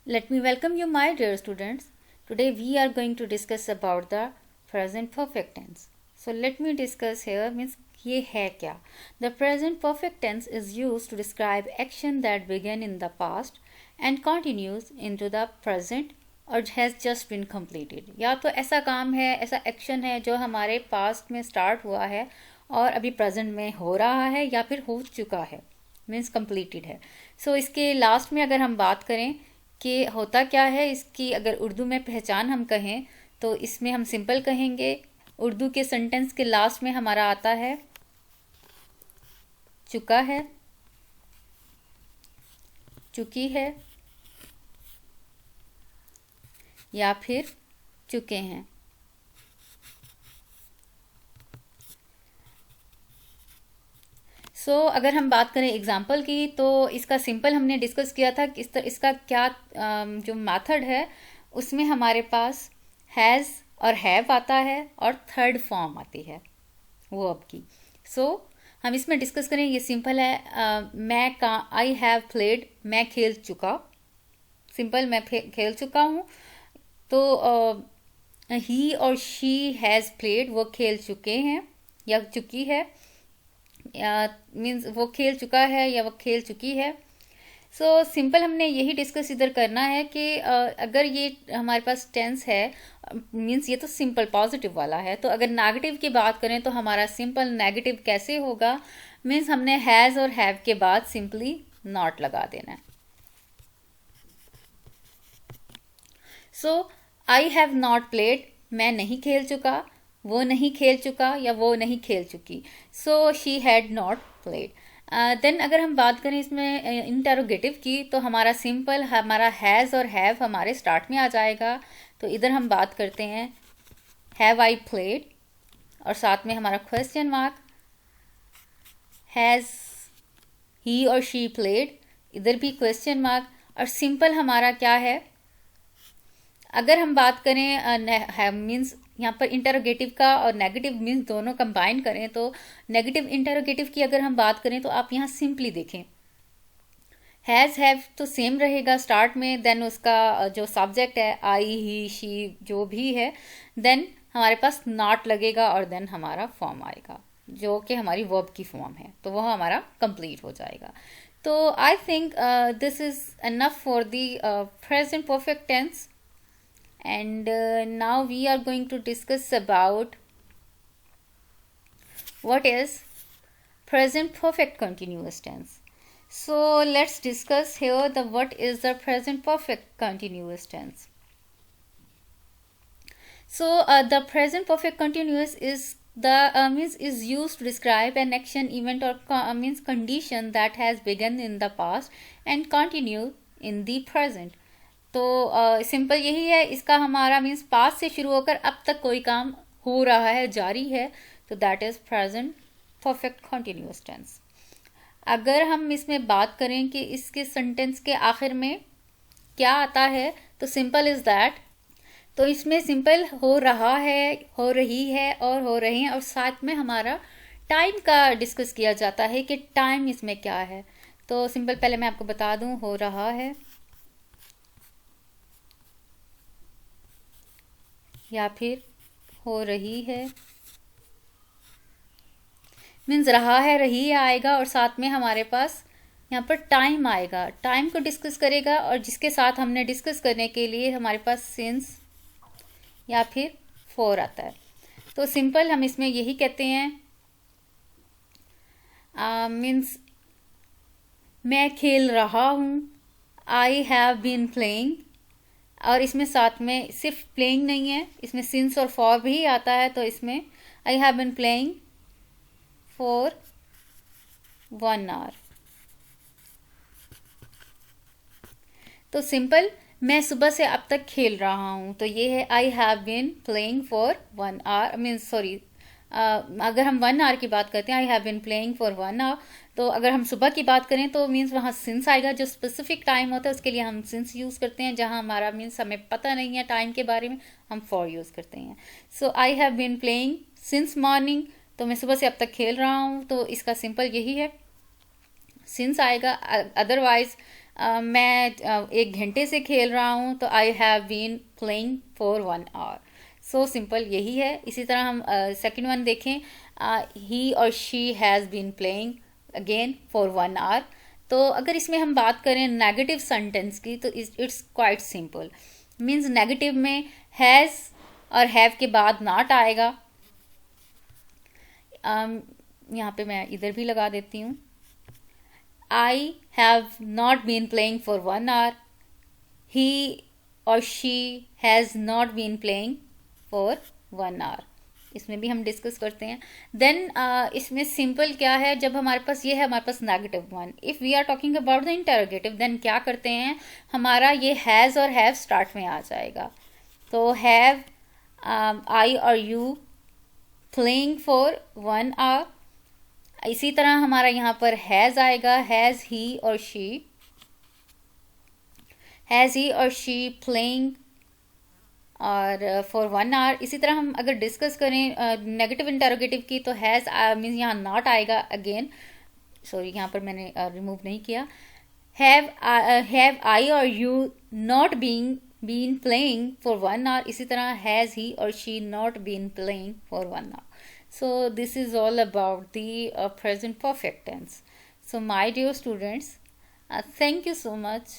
Let me welcome you, my dear students. Today we are going to discuss about the present perfect tense. So let me discuss here means ये है क्या? The present perfect tense is used to describe action that began in the past and continues into the present और has just been completed. या तो ऐसा काम है, ऐसा एक्शन है जो हमारे पास्ट में स्टार्ट हुआ है और अभी प्रेजेंट में हो रहा है या फिर हो चुका है, मीन्स कंप्लीटेड है. सो इसके लास्ट में अगर हम बात करें कि होता क्या है, इसकी अगर उर्दू में पहचान हम कहें तो इसमें हम सिंपल कहेंगे. उर्दू के सेंटेंस के लास्ट में हमारा आता है चुका है, चुकी है या फिर चुके हैं. अगर हम बात करें एग्जाम्पल की तो इसका सिंपल हमने डिस्कस किया था कि इसका क्या जो मेथड है उसमें हमारे पास हैज़ और हैव आता है और थर्ड फॉर्म आती है वो अब की. हम इसमें डिस्कस करें. ये सिंपल है. आई हैव प्लेड, मैं खेल चुका. सिंपल, मैं खेल चुका हूँ. तो ही और शी हैज़ प्लेड, वो खेल चुके हैं या चुकी है. मीन्स वो खेल चुका है या वो खेल चुकी है. सिंपल हमने यही डिस्कस इधर करना है कि अगर ये हमारे पास टेंस है, मीन्स ये तो सिंपल पॉजिटिव वाला है, तो अगर नेगेटिव की बात करें तो हमारा सिंपल नेगेटिव कैसे होगा. मीन्स हमने हैज़ और हैव के बाद सिंपली नॉट लगा देना है. आई हैव नॉट प्लेड, मैं नहीं खेल चुका, वो नहीं खेल चुका या वो नहीं खेल चुकी. She had not played. Then अगर हम बात करें इसमें इंटरोगेटिव की तो हमारा सिंपल हमारा हैज़ और हैव हमारे स्टार्ट में आ जाएगा. तो इधर हम बात करते हैं हैव आई प्लेड और साथ में हमारा क्वेश्चन मार्क. हैज़ ही और शी प्लेड, इधर भी क्वेश्चन मार्क. और सिंपल हमारा क्या है, अगर हम बात करें मीन्स यहाँ पर इंटरोगेटिव का और नेगेटिव मीन्स दोनों कंबाइन करें तो नेगेटिव इंटरोगेटिव की अगर हम बात करें तो आप यहाँ सिंपली देखें हैज़ हैव तो सेम रहेगा स्टार्ट में. देन उसका जो सब्जेक्ट है आई ही शी जो भी है, देन हमारे पास नॉट लगेगा और देन हमारा फॉर्म आएगा जो कि हमारी वर्ब की फॉर्म है, तो वह हमारा कंप्लीट हो जाएगा. तो I think this is enough for the present perfect tense. And now we are going to discuss about what is present perfect continuous tense. So let's discuss here the what is the present perfect continuous tense. The present perfect continuous is the means is used to describe an action, event or means condition that has begun in the past and continue in the present. तो simple यही है इसका. हमारा means past से शुरू होकर अब तक कोई काम हो रहा है, जारी है, तो that is present perfect continuous tense. अगर हम इसमें बात करें कि इसके सेंटेंस के आखिर में क्या आता है तो सिंपल इज दैट. तो इसमें सिंपल हो रहा है, हो रही है और हो रहे हैं और साथ में हमारा टाइम का डिस्कस किया जाता है कि टाइम इसमें क्या है. तो सिंपल पहले मैं आपको बता दूं, हो रहा है या फिर हो रही है. मीन्स रहा है, रही आएगा और साथ में हमारे पास यहाँ पर टाइम आएगा. टाइम को डिस्कस करेगा और जिसके साथ हमने डिस्कस करने के लिए हमारे पास सिंस या फिर फॉर आता है. तो सिंपल हम इसमें यही कहते हैं मीन्स मैं खेल रहा हूँ, आई हैव बीन प्लेइंग. और इसमें साथ में सिर्फ प्लेइंग नहीं है, इसमें सिंस और फॉर भी आता है. तो इसमें I have been playing for 1 hour. तो सिंपल मैं सुबह से अब तक खेल रहा हूँ, तो ये है I have been playing for 1 hour. Means sorry, अगर हम 1 hour की बात करते हैं, I have been playing for 1 hour. तो अगर हम सुबह की बात करें तो मीन्स वहाँ सिंस आएगा. जो स्पेसिफिक टाइम होता है उसके लिए हम सिंस यूज़ करते हैं. जहाँ हमारा मीन्स हमें पता नहीं है टाइम के बारे में, हम फॉर यूज़ करते हैं. I have been playing since morning, तो मैं सुबह से अब तक खेल रहा हूँ, तो इसका सिंपल यही है, सिंस आएगा. अदरवाइज मैं 1 घंटे से खेल रहा हूँ, तो I have been playing for 1 hour. So simple यही है। इसी तरह हम सेकंड वन देखें, ही और she has been playing again for 1 hour. तो अगर इसमें हम बात करें नेगेटिव सेंटेंस की, तो it's quite simple. Means negative में हैज़ और हैव के बाद नॉट आएगा। यहाँ पे मैं इधर भी लगा देती हूँ, I have not been playing for 1 hour, he और she has not been playing for 1 hour. इसमें भी हम डिस्कस करते हैं। देन इसमें सिंपल क्या है, जब हमारे पास ये है, हमारे पास negative one. If we are talking about the interrogative, then क्या करते हैं, हमारा ये हैज़ और हैव स्टार्ट में आ जाएगा। तो हैव आई और यू प्लेइंग फॉर 1 आवर। इसी तरह हमारा यहाँ पर हैज़ आएगा, हैज़ ही और शी, हैज़ ही और शी प्लेइंग और फॉर 1 आवर। इसी तरह हम अगर डिस्कस करें नेगेटिव इंटरोगेटिव की, तो हैज़ मीन्स यहाँ नॉट आएगा अगेन, सॉरी यहाँ पर मैंने रिमूव नहीं किया। हैव आई और you not been playing for 1 hour. इसी तरह हैज़ ही और she not been playing for 1 hour. So this is all about the present perfect tense. So my dear students, thank you so much